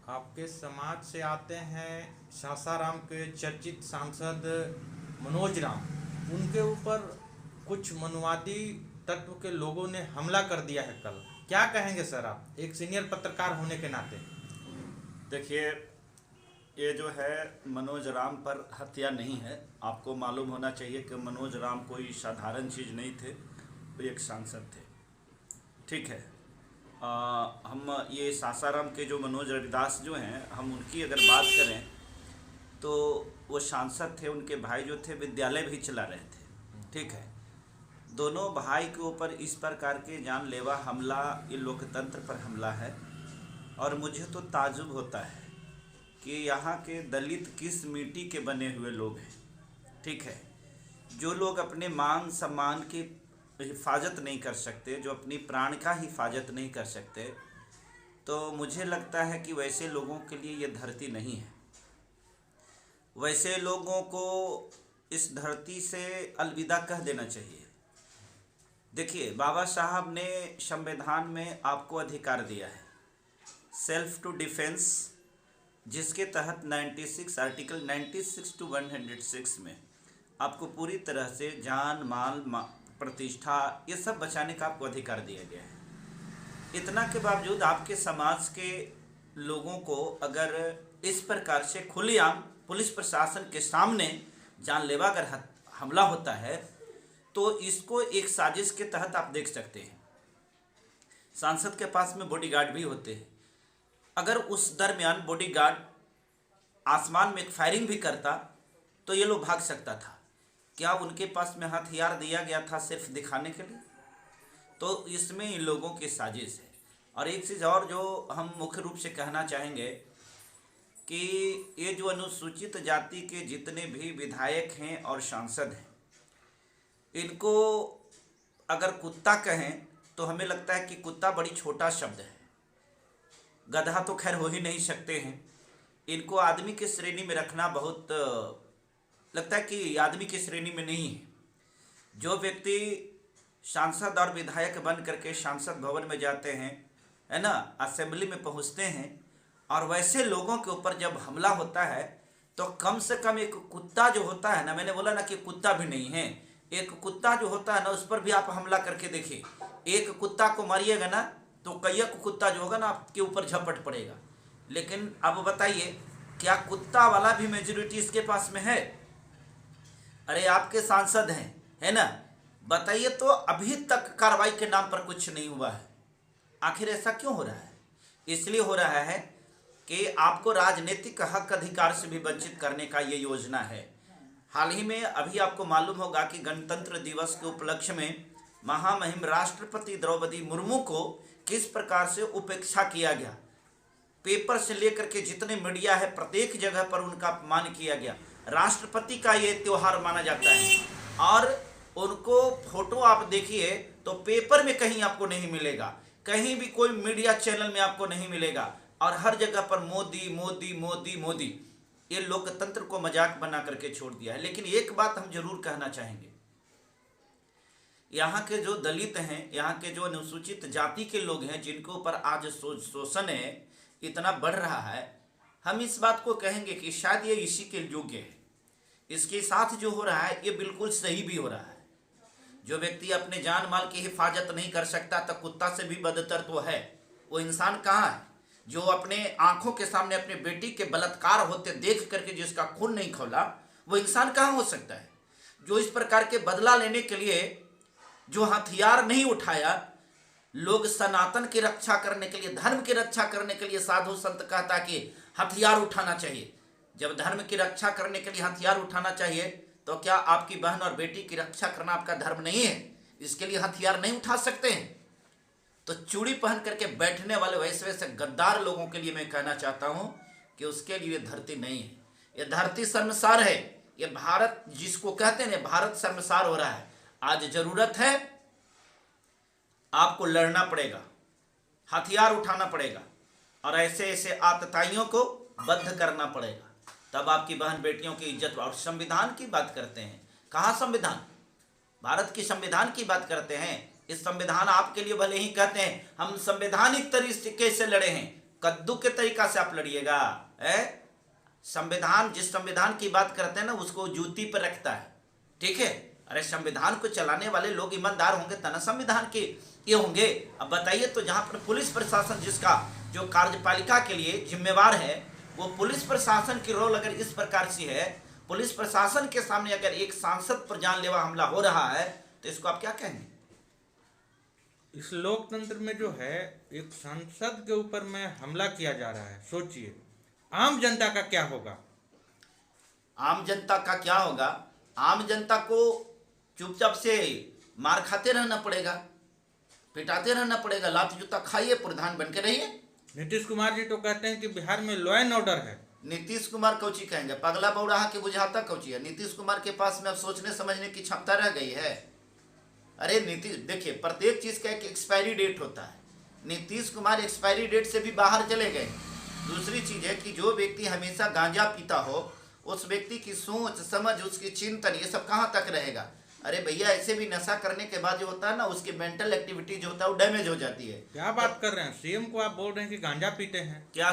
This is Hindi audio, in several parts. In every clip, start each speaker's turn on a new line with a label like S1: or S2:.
S1: आपके समाज से आते हैं सासाराम के चर्चित सांसद मनोज राम। उनके ऊपर कुछ मनुवादी तत्व के लोगों ने हमला कर दिया है कल। क्या कहेंगे सर आप एक सीनियर पत्रकार होने के नाते?
S2: देखिए, ये जो है मनोज राम पर हत्या नहीं है। आपको मालूम होना चाहिए कि मनोज राम कोई साधारण चीज़ नहीं थे, वो एक सांसद थे। ठीक है। हम ये सासाराम के जो मनोज रविदास जो हैं, हम उनकी अगर बात करें तो वो सांसद थे। उनके भाई जो थे विद्यालय भी चला रहे थे। ठीक है। दोनों भाई के ऊपर इस प्रकार के जानलेवा हमला, ये लोकतंत्र पर हमला है। और मुझे तो ताज्जुब होता है कि यहाँ के दलित किस मिट्टी के बने हुए लोग हैं। ठीक है। जो लोग अपने मान सम्मान की हिफाजत नहीं कर सकते, जो अपनी प्राण का हिफाजत नहीं कर सकते, तो मुझे लगता है कि वैसे लोगों के लिए ये धरती नहीं है। वैसे लोगों को इस धरती से अलविदा कह देना चाहिए। देखिए, बाबा साहब ने संविधान में आपको अधिकार दिया है सेल्फ टू डिफेंस, जिसके तहत 96 आर्टिकल 96 टू 106 में आपको पूरी तरह से जान माल प्रतिष्ठा ये सब बचाने का आपको अधिकार दिया गया है। इतना के बावजूद आपके समाज के लोगों को अगर इस प्रकार से खुलेआम पुलिस प्रशासन के सामने जानलेवा अगर हमला होता है, तो इसको एक साजिश के तहत आप देख सकते हैं। सांसद के पास में बॉडीगार्ड भी होते हैं। अगर उस दरमियान बॉडीगार्ड आसमान में एक फायरिंग भी करता तो ये लोग भाग सकता था। क्या उनके पास में हथियार दिया गया था सिर्फ दिखाने के लिए? तो इसमें इन लोगों की साजिश है। और एक चीज़ और जो हम मुख्य रूप से कहना चाहेंगे कि ये जो अनुसूचित जाति के जितने भी विधायक हैं और सांसद हैं, इनको अगर कुत्ता कहें तो हमें लगता है कि कुत्ता बड़ी छोटा शब्द है। गधा तो खैर हो ही नहीं सकते हैं। इनको आदमी की श्रेणी में रखना बहुत लगता है कि आदमी की श्रेणी में नहीं है। जो व्यक्ति सांसद और विधायक बन करके सांसद भवन में जाते हैं, है ना, असेंबली में पहुंचते हैं, और वैसे लोगों के ऊपर जब हमला होता है तो कम से कम एक कुत्ता जो होता है ना, मैंने बोला ना कि कुत्ता भी नहीं है, एक कुत्ता जो होता है ना, उस पर भी आप हमला करके देखिए। एक कुत्ता को मारिएगा ना तो कई कुत्ता जो होगा ना आपके ऊपर झपट पड़ेगा। लेकिन अब बताइए, क्या कुत्ता वाला भी मेजोरिटी इसके पास में है? अरे आपके सांसद हैं, है ना, बताइए तो अभी तक कार्रवाई के नाम पर कुछ नहीं हुआ है। आखिर ऐसा क्यों हो रहा है? इसलिए हो रहा है कि आपको राजनीतिक हक अधिकार से भी वंचित करने का ये योजना है। हाल ही में अभी आपको मालूम होगा कि गणतंत्र दिवस के उपलक्ष्य में महामहिम राष्ट्रपति द्रौपदी मुर्मू को किस प्रकार से उपेक्षा किया गया। पेपर से लेकर के जितने मीडिया है, प्रत्येक जगह पर उनका अपमान किया गया। राष्ट्रपति का ये त्योहार माना जाता है और उनको फोटो आप देखिए तो पेपर में कहीं आपको नहीं मिलेगा, कहीं भी कोई मीडिया चैनल में आपको नहीं मिलेगा, और हर जगह पर मोदी मोदी मोदी मोदी। ये लोकतंत्र को मजाक बना करके छोड़ दिया है। लेकिन एक बात हम जरूर कहना चाहेंगे, यहाँ के जो दलित हैं, यहाँ के जो अनुसूचित जाति के लोग हैं, जिनके ऊपर आज शोषण है इतना बढ़ रहा है, हम इस बात को कहेंगे कि शायद ये इसी के योग्य है। इसके साथ जो हो रहा है ये बिल्कुल सही भी हो रहा है। जो व्यक्ति अपने जान माल की हिफाजत नहीं कर सकता तो कुत्ता से भी बदतर तो है। वो इंसान कहाँ है जो अपने आंखों के सामने अपने बेटी के बलात्कार होते देख करके जिसका खून नहीं खौला? वो इंसान कहाँ हो सकता है जो इस प्रकार के बदला लेने के लिए जो हथियार नहीं उठाया? लोग सनातन की रक्षा करने के लिए, धर्म की रक्षा करने के लिए साधु संत कहता कि हथियार उठाना चाहिए। जब धर्म की रक्षा करने के लिए हथियार उठाना चाहिए तो क्या आपकी बहन और बेटी की रक्षा करना आपका धर्म नहीं है? इसके लिए हथियार नहीं उठा सकते हैं? तो चूड़ी पहन करके बैठने वाले वैसे वैसे गद्दार लोगों के लिए मैं कहना चाहता हूं कि उसके लिए धरती नहीं है। ये धरती शर्मसार है। ये भारत जिसको कहते हैं, भारत शर्मसार हो रहा है। आज जरूरत है, आपको लड़ना पड़ेगा, हथियार उठाना पड़ेगा और ऐसे ऐसे आतताइयों को बंद करना पड़ेगा, तब आपकी बहन बेटियों की इज्जत। और संविधान की बात करते हैं, कहाँ संविधान? भारत की संविधान की बात करते हैं। इस संविधान आपके लिए भले ही कहते हैं हम संवैधानिक तरीके से लड़े हैं, कद्दू के तरीका से आप लड़िएगा। संविधान, जिस संविधान की बात करते हैं ना, उसको जूती पर रखता है, ठीक है। अरे संविधान को चलाने वाले लोग ईमानदार होंगे तब ना संविधान के ये होंगे। अब बताइए, तो जहां पर पुलिस प्रशासन जिसका जो कार्यपालिका के लिए जिम्मेवार है, वो पुलिस प्रशासन की रोल अगर इस प्रकार से है, पुलिस प्रशासन के सामने अगर एक सांसद पर जानलेवा हमला हो रहा है, तो इसको आप क्या कहेंगे?
S1: इस लोकतंत्र में जो है एक सांसद के ऊपर में हमला किया जा रहा है, सोचिए आम जनता का क्या होगा।
S2: आम जनता का क्या होगा? आम जनता को चुपचाप से मार खाते रहना पड़ेगा, पिटाते रहना पड़ेगा, लात जूता खाइए, प्रधान बन के रहिए।
S1: नीतीश कुमार जी तो कहते हैं कि बिहार में लॉ एंड ऑर्डर है।
S2: नीतीश कुमार कौची कहेंगे? पगला बौड़ाहा के बुझाता कौची है? नीतीश कुमार के पास में अब सोचने समझने की क्षमता रह गई है? अरे नीतीश, देखिए प्रत्येक चीज का एक एक्सपायरी डेट होता है। नीतीश कुमार एक्सपायरी डेट से भी बाहर चले गए। दूसरी चीज है कि जो व्यक्ति हमेशा गांजा पीता हो, उस व्यक्ति की सोच समझ, उसकी चिंतन, ये सब कहाँ तक रहेगा? अरे भैया, ऐसे भी नशा करने के बाद जो होता है ना, उसकी मेंटल एक्टिविटी जो होता है वो डैमेज हो जाती है।
S1: क्या बात कर रहे हैं? सीएम को आप बोल रहे हैं कि गांजा पीते हैं?
S2: क्या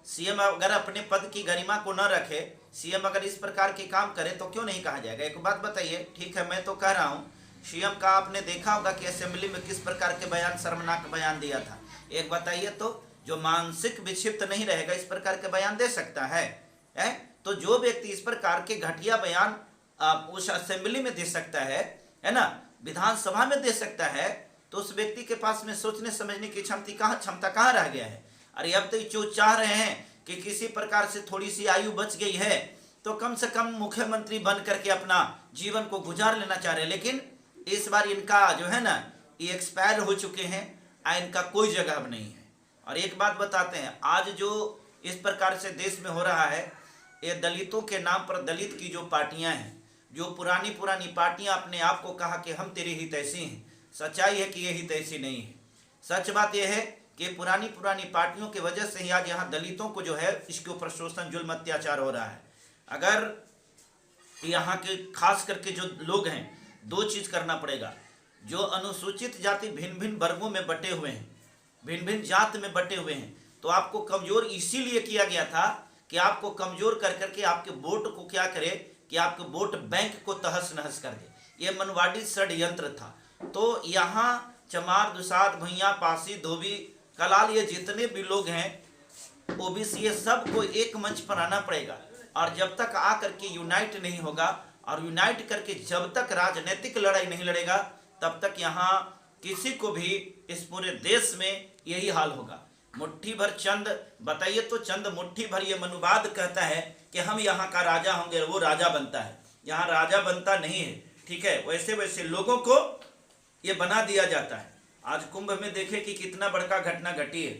S2: सीएम अगर अपने पद की गरिमा को न रखे, सीएम अगर इस प्रकार के काम करे तो क्यों नहीं कहा जाएगा? एक बात बताइए, ठीक है मैं तो कह रहा हूँ, सीएम का आपने देखा होगा कि असेंबली में किस प्रकार के बयान, शर्मनाक बयान दिया था। एक बताइए तो, जो मानसिक विक्षिप्त नहीं रहेगा इस प्रकार के बयान दे सकता है? तो जो व्यक्ति इस प्रकार के घटिया बयान उस असेंबली में दे सकता है ना, विधानसभा में दे सकता है, तो उस व्यक्ति के पास में सोचने समझने की क्षमता कहाँ रह गया है? अरे अब तो जो चाह रहे हैं कि किसी प्रकार से थोड़ी सी आयु बच गई है तो कम से कम मुख्यमंत्री बन करके अपना जीवन को गुजार लेना चाह रहे हैं, लेकिन इस बार इनका जो है ना, ये एक्सपायर हो चुके हैं, इनका कोई जगह अब नहीं है। और एक बात बताते हैं, आज जो इस प्रकार से देश में हो रहा है, ये दलितों के नाम पर दलित की जो पार्टियां हैं, जो पुरानी पार्टियां अपने आप को कहा कि हम तेरी हितैषी हैं, सच्चाई है कि ये हितैषी नहीं है। सच बात यह है कि पुरानी पार्टियों की वजह से ही आज यहाँ दलितों को जो है इसके ऊपर शोषण, जुल्म, अत्याचार हो रहा है। अगर यहाँ के खास करके जो लोग हैं, दो चीज करना पड़ेगा। जो अनुसूचित जाति भिन्न भिन्न वर्गों में बटे हुए हैं, भिन्न भिन्न जात में बटे हुए हैं, तो आपको कमजोर इसीलिए किया गया था कि आपको कमजोर कर करके आपके वोट को क्या करे, कि आपके वोट बैंक को तहस नहस कर दे। ये मनवाड़ी षड्यंत्र था। तो यहाँ चमार, दुसाध, भैया, पासी, धोबी, कलाल, ये जितने भी लोग हैं ओबीसी, ये सबको एक मंच पर आना पड़ेगा। और जब तक आ करके यूनाइट नहीं होगा, और यूनाइट करके जब तक राजनीतिक लड़ाई नहीं लड़ेगा, तब तक यहाँ किसी को भी इस पूरे देश में यही हाल होगा। मुट्ठी भर चंद, बताइए तो, चंद मुट्ठी भर, ये मनुवाद कहता है कि हम यहाँ का राजा होंगे, वो राजा बनता है। यहाँ राजा बनता नहीं है, ठीक है। वैसे वैसे लोगों को ये बना दिया जाता है। आज कुंभ में देखे कि कितना बड़का घटना घटी है।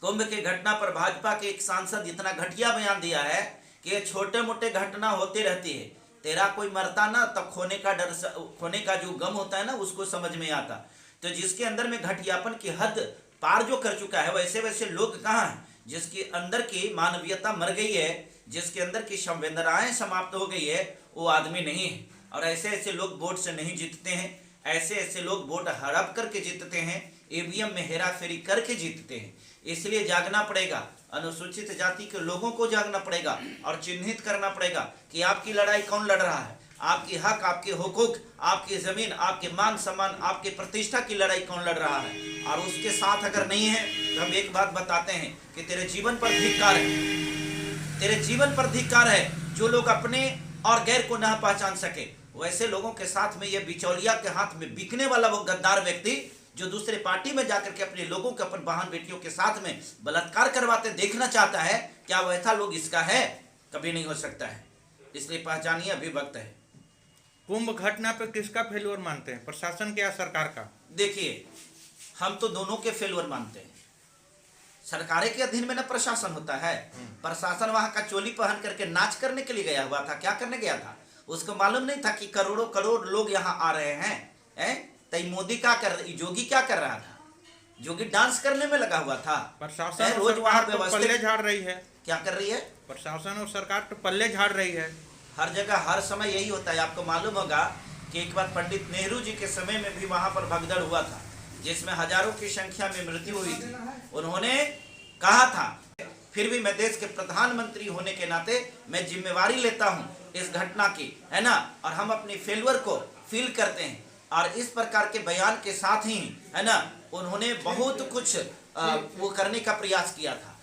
S2: कुंभ के घटना पर भाजपा के एक सांसद इतना घटिया बयान दिया है कि ये छोटे मोटे घटना होती रहती है, तेरा कोई मरता ना, तब खोने का डर, खोने का जो गम होता है ना, उसको समझ में आता। तो जिसके अंदर में घटियापन की हद पार जो कर चुका है, वैसे वैसे लोग कहाँ हैं? जिसके अंदर की मानवीयता मर गई है, जिसके अंदर की संवेदनाएं समाप्त हो गई है, वो आदमी नहीं है। और ऐसे ऐसे लोग वोट से नहीं जीतते हैं, ऐसे ऐसे लोग वोट हड़प करके जीतते हैं, ईवीएम में हेरा फेरी करके जीतते हैं। इसलिए जागना पड़ेगा, अनुसूचित जाति के लोगों को जागना पड़ेगा और चिन्हित करना पड़ेगा कि आपकी लड़ाई कौन लड़ रहा है, आपकी हक, आपके हुकूक, आपकी जमीन, आपके मान सम्मान, आपके प्रतिष्ठा की लड़ाई कौन लड़ रहा है। और उसके साथ अगर नहीं है तो हम एक बात बताते हैं कि तेरे जीवन पर धिक्कार है, तेरे जीवन पर धिक्कार है। जो लोग अपने और गैर को न पहचान सके, वैसे लोगों के साथ में ये बिचौलिया के हाथ में बिकने वाला वो गद्दार व्यक्ति जो दूसरे पार्टी में जाकर के अपने लोगों के, अपन बहन बेटियों के साथ में बलात्कार करवाते देखना चाहता है, क्या वैसा लोग इसका है? कभी नहीं हो सकता है। इसलिए पहचानिए, अभी वक्त है।
S1: कुंभ घटना पे किसका फेल्योर मानते हैं, प्रशासन के या सरकार का?
S2: देखिए, हम तो दोनों के फेल्योर मानते हैं। सरकारें के अधीन में न प्रशासन होता है। प्रशासन वहां का चोली पहन करके नाच करने के लिए गया हुआ था। क्या करने गया था? उसको मालूम नहीं था कि करोड़ों करोड़ लोग यहाँ आ रहे हैं। तई मोदी क्या कर, योगी क्या कर रहा था? योगी डांस करने में लगा हुआ था।
S1: प्रशासन रोज वहां पे पल्ले झाड़ रही है।
S2: क्या कर रही है?
S1: प्रशासन और सरकार तो पल्ले झाड़ रही है।
S2: हर जगह हर समय यही होता है। आपको मालूम होगा कि एक बार पंडित नेहरू जी के समय में भी वहां पर भगदड़ हुआ था। जिसमें हजारों की संख्या में मृत्यु हुई थी, उन्होंने कहा था फिर भी मैं देश के प्रधानमंत्री होने के नाते मैं जिम्मेवारी लेता हूं इस घटना की, है ना, और हम अपनी फेल्यूर को फील करते हैं। और इस प्रकार के बयान के साथ ही, है ना, उन्होंने बहुत कुछ वो करने का प्रयास किया था।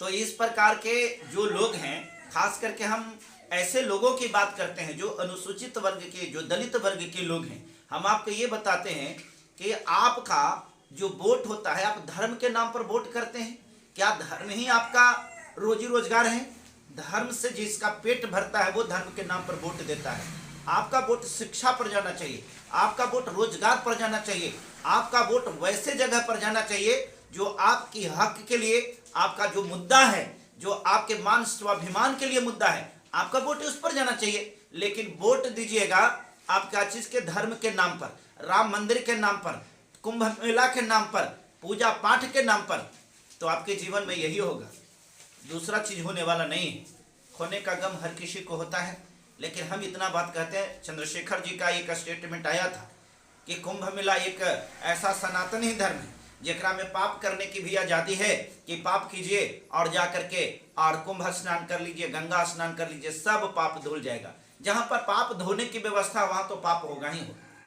S2: तो इस प्रकार के जो लोग हैं, खास करके हम ऐसे लोगों की बात करते हैं जो अनुसूचित वर्ग के, जो दलित वर्ग के लोग हैं। हम आपको ये बताते हैं कि आपका जो वोट होता है, आप धर्म के नाम पर वोट करते हैं। क्या धर्म ही आपका रोजी रोजगार है? धर्म से जिसका पेट भरता है वो धर्म के नाम पर वोट देता है। आपका वोट शिक्षा पर जाना चाहिए, आपका वोट रोजगार पर जाना चाहिए, आपका वोट वैसे जगह पर जाना चाहिए जो आपकी हक के लिए, आपका जो मुद्दा है, जो आपके मान स्वाभिमान के लिए मुद्दा है, आपका वोट उस पर जाना चाहिए। लेकिन वोट दीजिएगा आप क्या चीज के? धर्म के नाम पर, राम मंदिर के नाम पर, कुंभ मेला के नाम पर, पूजा पाठ के नाम पर, तो आपके जीवन में यही होगा, दूसरा चीज होने वाला नहीं है। खोने का गम हर किसी को होता है, लेकिन हम इतना बात कहते हैं। चंद्रशेखर जी का एक स्टेटमेंट आया था कि कुंभ मेला एक ऐसा सनातनी धर्म है जेकरा में पाप करने की भी आजादी है कि पाप कीजिए और जा करके और कुंभ स्नान कर लीजिए, गंगा स्नान कर लीजिए, सब पाप धुल जाएगा। जहां पर पाप धोने की व्यवस्था वहां तो पाप होगा ही होगा।